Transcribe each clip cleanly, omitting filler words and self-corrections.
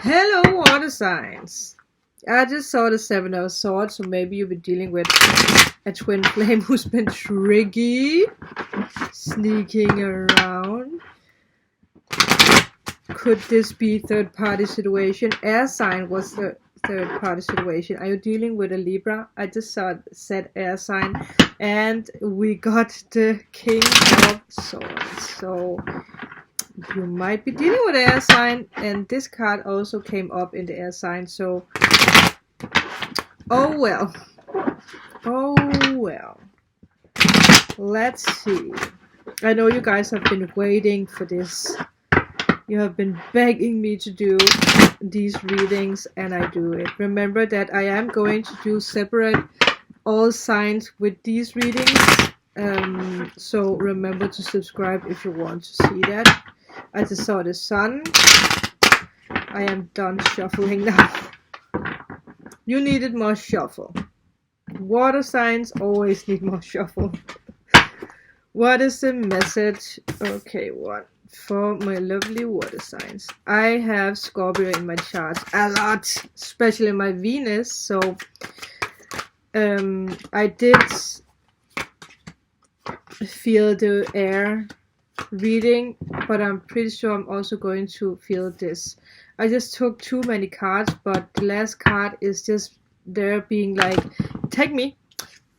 Hello, water signs. I just saw the Seven of Swords, so maybe you'll be dealing with a twin flame who's been tricky, sneaking around. Could this be third-party situation? Air sign was the third-party situation. Are you dealing with a Libra? I just said air sign, and we got the King of Swords. So you might be dealing with air sign, and this card also came up in the air sign. So, oh well. Let's see. I know you guys have been waiting for this. You have been begging me to do these readings, and I do it. Remember that I am going to do separate all signs with these readings. So remember to subscribe if you want to see that. I just saw the sun. I am done shuffling now. You needed more shuffle. Water signs always need more shuffle. What is the message? Okay, what? For my lovely water signs. I have Scorpio in my chart a lot, especially my Venus. So I did feel the air reading, but I'm pretty sure I'm also going to feel this. I just took too many cards, but the last card is just there being like, take me.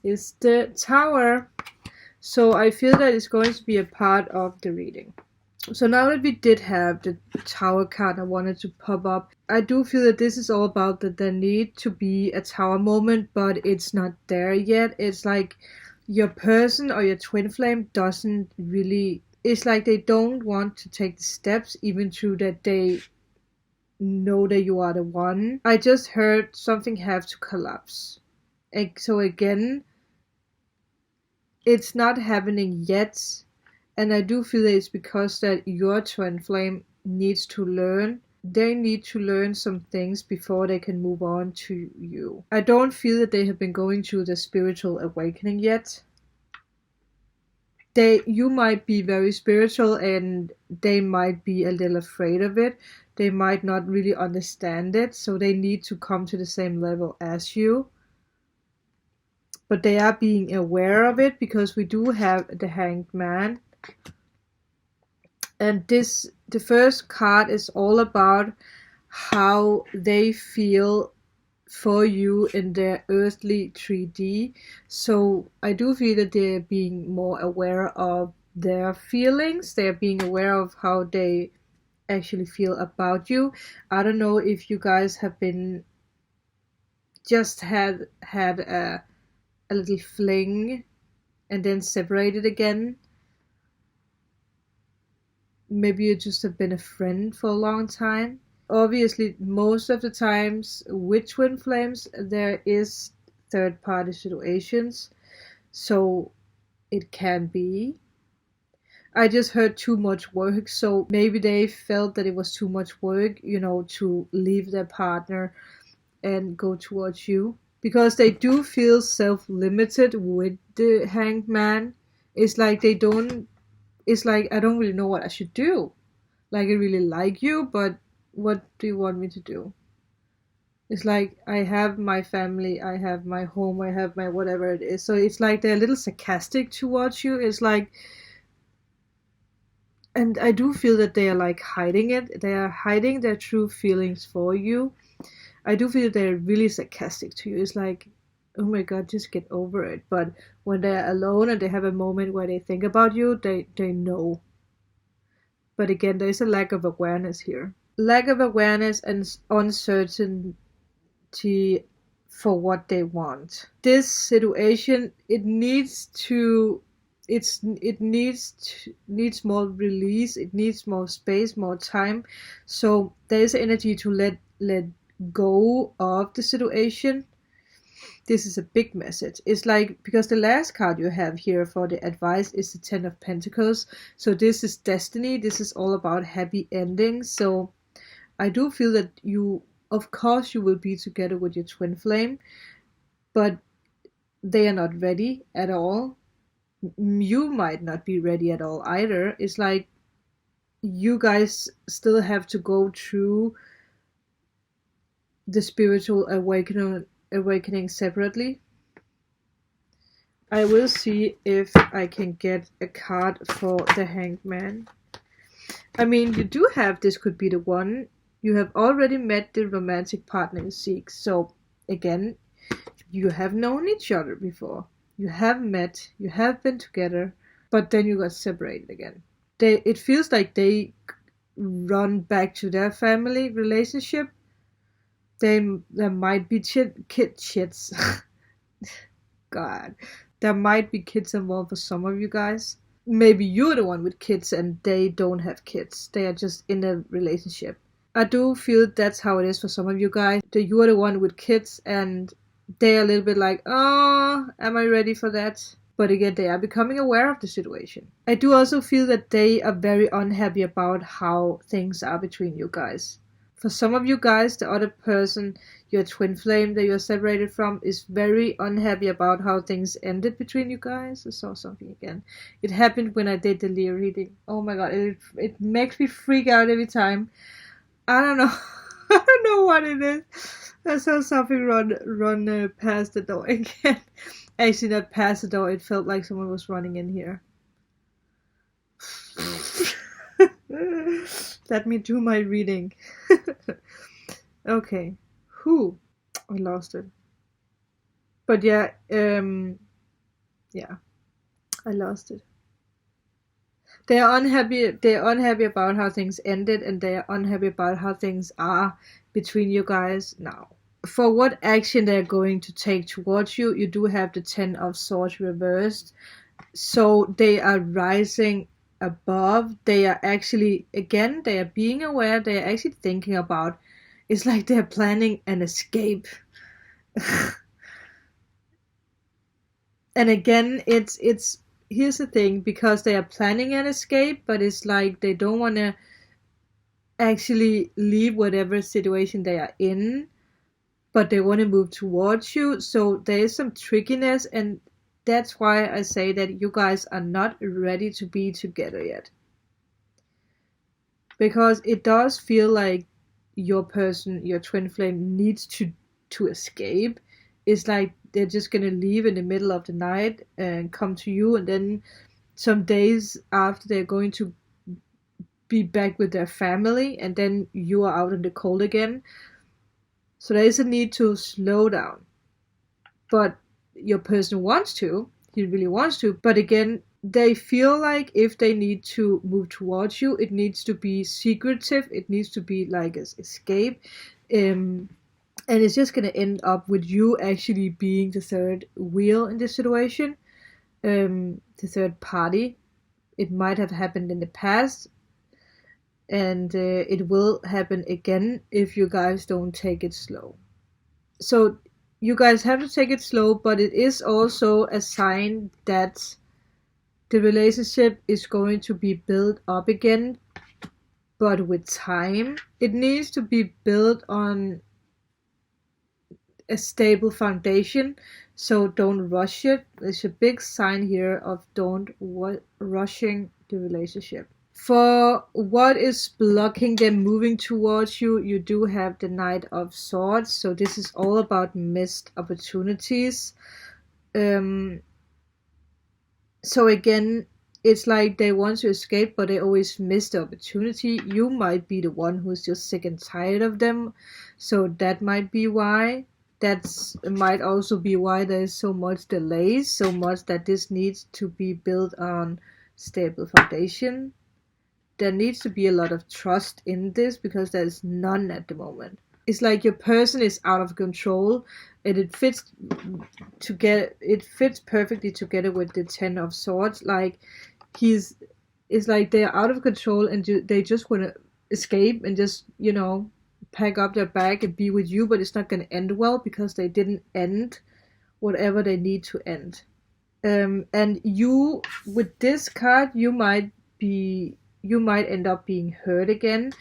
It's the Tower. So I feel that it's going to be a part of the reading. So now that we did have the Tower card I wanted to pop up, I do feel that this is all about that there need to be a Tower moment, but it's not there yet. It's like your person or your twin flame doesn't really, it's like they don't want to take the steps even through that they know that you are the one. I just heard something have to collapse. And so again, it's not happening yet, and I do feel that it's because that your twin flame needs to learn. They need to learn some things before they can move on to you. I don't feel that they have been going through the spiritual awakening yet. You might be very spiritual and they might be a little afraid of it. They might not really understand it, so they need to come to the same level as you. But they are being aware of it because we do have the Hanged Man. And the first card is all about how they feel for you in their earthly 3D. So I do feel that they're being more aware of their feelings. They're being aware of how they actually feel about you. I don't know if you guys have been just had a little fling and then separated again. Maybe you just have been a friend for a long time. Obviously, most of the times with twin flames, there is third-party situations, so it can be. I just heard too much work, so maybe they felt that it was too much work, to leave their partner and go towards you. Because they do feel self-limited with the Hanged Man. It's like I don't really know what I should do. Like, I really like you, but what do you want me to do? It's like, I have my family, I have my home, I have my whatever it is. So it's like they're a little sarcastic towards you. It's like, and I do feel that they are like hiding it. They are hiding their true feelings for you. I do feel they're really sarcastic to you. It's like, oh my god, just get over it. But when they're alone and they have a moment where they think about you, they know. But again, there's a lack of awareness here. Lack of awareness and uncertainty for what they want. This situation, it needs more release. It needs more space, more time. So there's energy to let go of the situation. This is a big message. It's like, because the last card you have here for the advice is the Ten of Pentacles. So this is destiny. This is all about happy endings. So I do feel that of course you will be together with your twin flame, but they are not ready at all. You might not be ready at all either. It's like you guys still have to go through the spiritual awakening separately. I will see if I can get a card for the Hanged Man. I mean, you do have this could be the one. You have already met the romantic partner you seek. So, again, you have known each other before. You have met, you have been together, but then you got separated again. It feels like they run back to their family relationship. There might be kids. God, there might be kids involved for some of you guys. Maybe you're the one with kids and they don't have kids. They are just in a relationship. I do feel that's how it is for some of you guys. That you are the one with kids and they're a little bit like, oh, am I ready for that? But again, they are becoming aware of the situation. I do also feel that they are very unhappy about how things are between you guys. For some of you guys, the other person, your twin flame that you're separated from, is very unhappy about how things ended between you guys. I saw something again. It happened when I did the Leo reading. Oh my god, it makes me freak out every time. I don't know. I don't know what it is. I saw something run past the door again. Actually, not past the door. It felt like someone was running in here. Let me do my reading. Okay. Who? I lost it. But yeah, yeah, I lost it. They are unhappy. They are unhappy about how things ended, and they are unhappy about how things are between you guys now. For what action they're going to take towards you, you do have the Ten of Swords reversed. So they are rising above. They are actually, again, they are being aware. They are actually thinking about. It's like they're planning an escape. And again, it's here's the thing, because they are planning an escape, but it's like they don't want to actually leave whatever situation they are in, but they want to move towards you. So there is some trickiness, and that's why I say that you guys are not ready to be together yet. Because it does feel like your person, your twin flame, needs to escape. It's like they're just gonna leave in the middle of the night and come to you, and then some days after they're going to be back with their family, and then you are out in the cold again. So there is a need to slow down. But your person wants to, he really wants to, but again, they feel like if they need to move towards you, it needs to be secretive, it needs to be like an escape. And it's just going to end up with you actually being the third wheel in this situation, the third party. It might have happened in the past, and it will happen again if you guys don't take it slow. So you guys have to take it slow, but it is also a sign that the relationship is going to be built up again, but with time. It needs to be built on a stable foundation, so don't rush it. There's a big sign here of don't rushing the relationship. For what is blocking them moving towards you, you do have the Knight of Swords, so this is all about missed opportunities. So again, it's like they want to escape, but they always miss the opportunity. You might be the one who's just sick and tired of them, so that might be why. That might also be why there's so much delays, so much that this needs to be built on stable foundation. There needs to be a lot of trust in this, because there is none at the moment. It's like your person is out of control, and it fits perfectly together with the Ten of Swords. Like it's like they're out of control, and they just want to escape and just, pack up their bag and be with you, but it's not going to end well because they didn't end whatever they need to end. And you, with this card, you might end up being hurt again.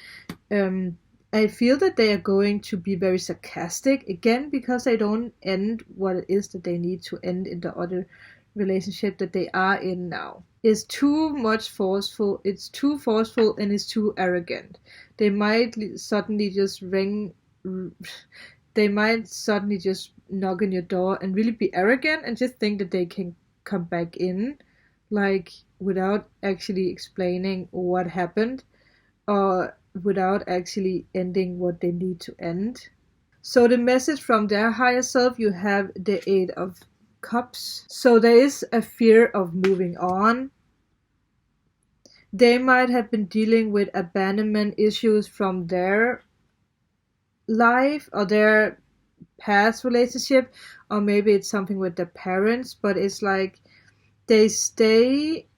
I feel that they are going to be very sarcastic again, because they don't end what it is that they need to end in the other relationship that they are in now. It's too much forceful, it's too forceful, and it's too arrogant. They might suddenly just they might suddenly just knock on your door and really be arrogant and just think that they can come back in, like without actually explaining what happened, or without actually ending what they need to end. So the message from their higher self, you have the Eight of Cups. So there is a fear of moving on. They might have been dealing with abandonment issues from their life or their past relationship, or maybe it's something with their parents, but it's like they stay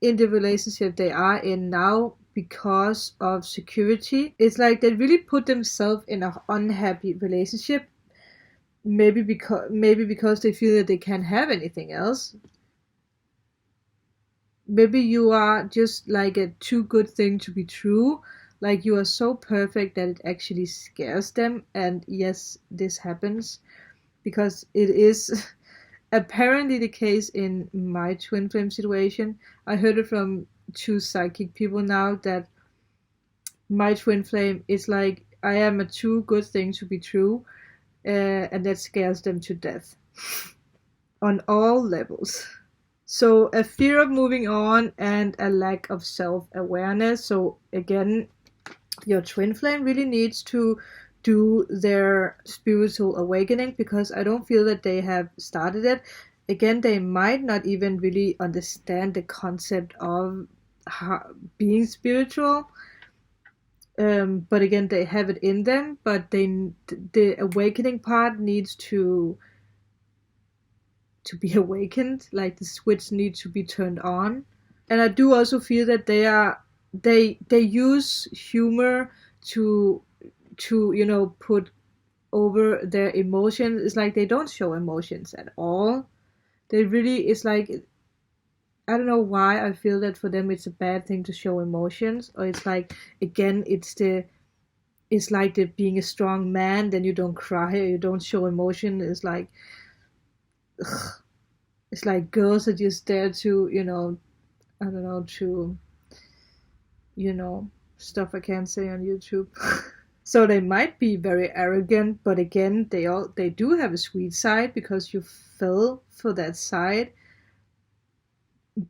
in the relationship they are in now because of security. It's like they really put themselves in an unhappy relationship, maybe because they feel that they can't have anything else. Maybe you are just like a too good thing to be true, like you are so perfect that it actually scares them. And yes, this happens because it is apparently the case in my twin flame situation. I heard it from two psychic people now that my twin flame is like, I am a too good thing to be true, and that scares them to death on all levels. So a fear of moving on and a lack of self-awareness. So again, your twin flame really needs to do their spiritual awakening, because I don't feel that they have started it. Again, they might not even really understand the concept of being spiritual. But again, they have it in them, but the awakening part needs to be awakened, like the switch needs to be turned on. And I do also feel that they use humor to put over their emotions. It's like they don't show emotions at all. They really, it's like, I don't know why I feel that for them it's a bad thing to show emotions, or it's like, again, it's like the being a strong man, then you don't cry or you don't show emotion. It's like, ugh, it's like girls are just there to, I don't know, to, stuff I can't say on YouTube. So they might be very arrogant, but again, they do have a sweet side because you fell for that side.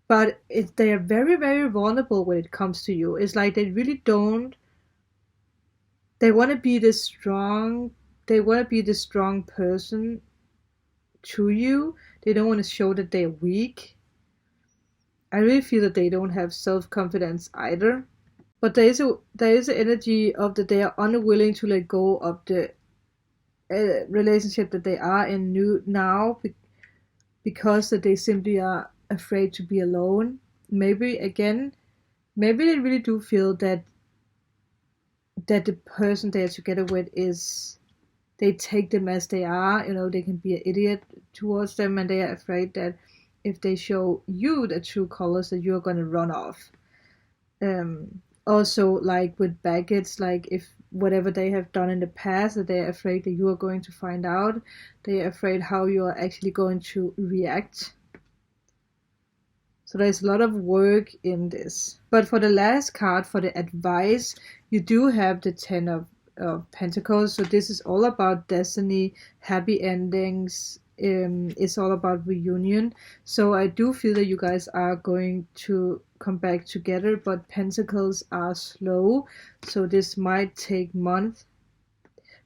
But they are very, very vulnerable when it comes to you. It's like they really don't. They want to be this strong. They want to be the strong person to you. They don't want to show that they're weak. I really feel that they don't have self-confidence either. But there is an energy of that they are unwilling to let go of the relationship that they are in now, because that they simply are afraid to be alone. Maybe they really do feel that the person they are together with is, they take them as they are. They can be an idiot towards them, and they are afraid that if they show you the true colors, that you're gonna run off. Also, like with baggage, like if whatever they have done in the past, that they're afraid that you are going to find out. They're afraid how you are actually going to react. So there's a lot of work in this. But for the last card, for the advice, you do have the Ten of Pentacles. So this is all about destiny, happy endings. It's all about reunion. So I do feel that you guys are going to come back together, but Pentacles are slow. So this might take months.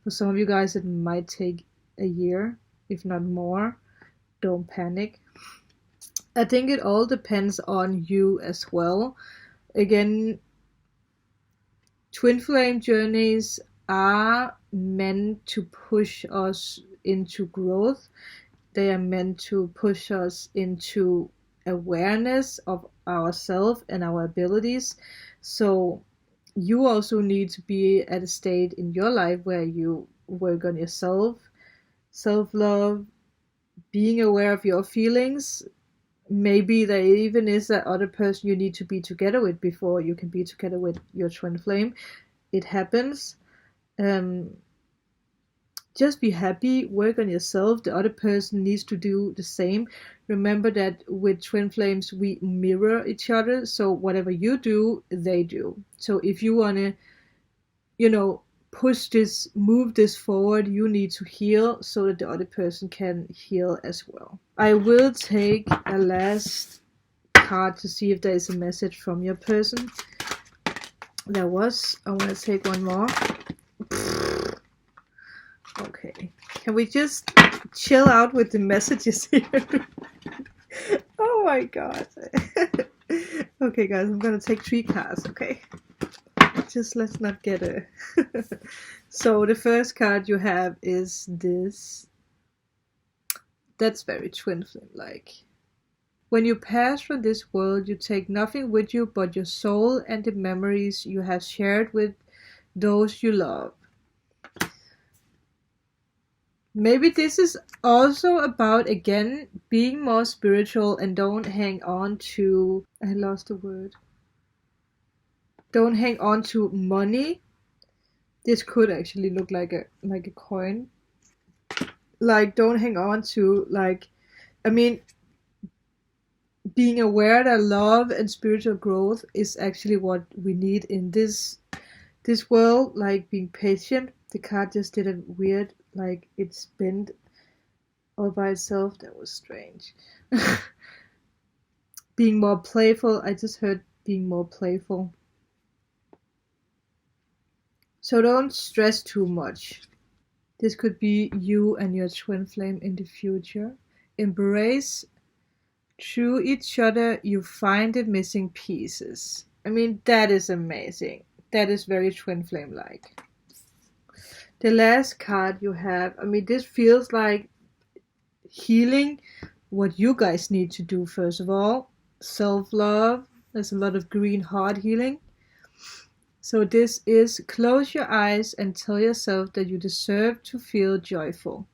For some of you guys, it might take a year, if not more. Don't panic. I think it all depends on you as well. Again, twin flame journeys are meant to push us into growth. They are meant to push us into awareness of ourselves and our abilities. So you also need to be at a state in your life where you work on yourself, self-love, being aware of your feelings. Maybe there even is that other person you need to be together with before you can be together with your twin flame. It happens. Just be happy, work on yourself. The other person needs to do the same. Remember that with twin flames, we mirror each other. So whatever you do, they do. So if you want to, move this forward. You need to heal so that the other person can heal as well. I will take a last card to see if there is a message from your person. I want to take one more. Okay, can we just chill out with the messages here? Oh my god. Okay guys, I'm gonna take 3 cards, okay? Just let's not get a... So the first card you have is this. That's very Twinflame-like. When you pass from this world, you take nothing with you but your soul and the memories you have shared with those you love. Maybe this is also about, again, being more spiritual and don't hang on to... I lost the word. Don't hang on to money. This could actually look like a coin. Like, don't hang on to, like... I mean, being aware that love and spiritual growth is actually what we need in this world. Like, being patient. The card just did a weird... like it's bent all by itself. That was strange. Being more playful. I just heard being more playful. So don't stress too much. This could be you and your twin flame in the future. Embrace. Through each other you find the missing pieces. I mean, that is amazing. That is very twin flame like. The last card you have, I mean, this feels like healing. What you guys need to do, first of all, self-love. There's a lot of green heart healing. So this is close your eyes and tell yourself that you deserve to feel joyful.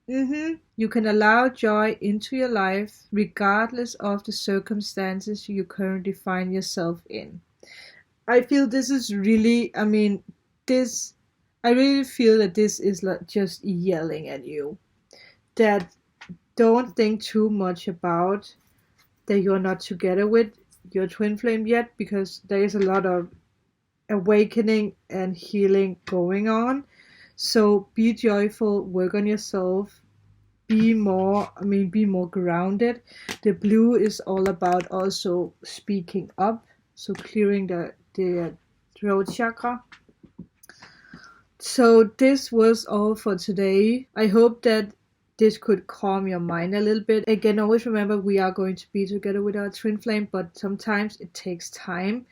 You can allow joy into your life regardless of the circumstances you currently find yourself in. I feel this is really, I mean, I really feel that this is like just yelling at you. That don't think too much about that you're not together with your twin flame yet, because there is a lot of awakening and healing going on. So be joyful, work on yourself, be more grounded. The blue is all about also speaking up, so clearing the throat chakra. So this was all for today. I hope that this could calm your mind a little bit. Again, always remember we are going to be together with our twin flame, but sometimes it takes time.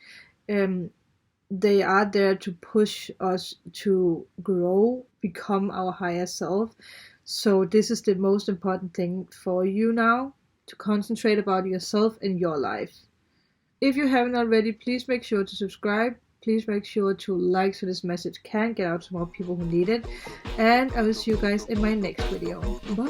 They are there to push us to grow, become our higher self. So this is the most important thing for you now, to concentrate about yourself and your life. If you haven't already, please make sure to subscribe. Please make sure to like so this message can get out to more people who need it. And I will see you guys in my next video. Bye.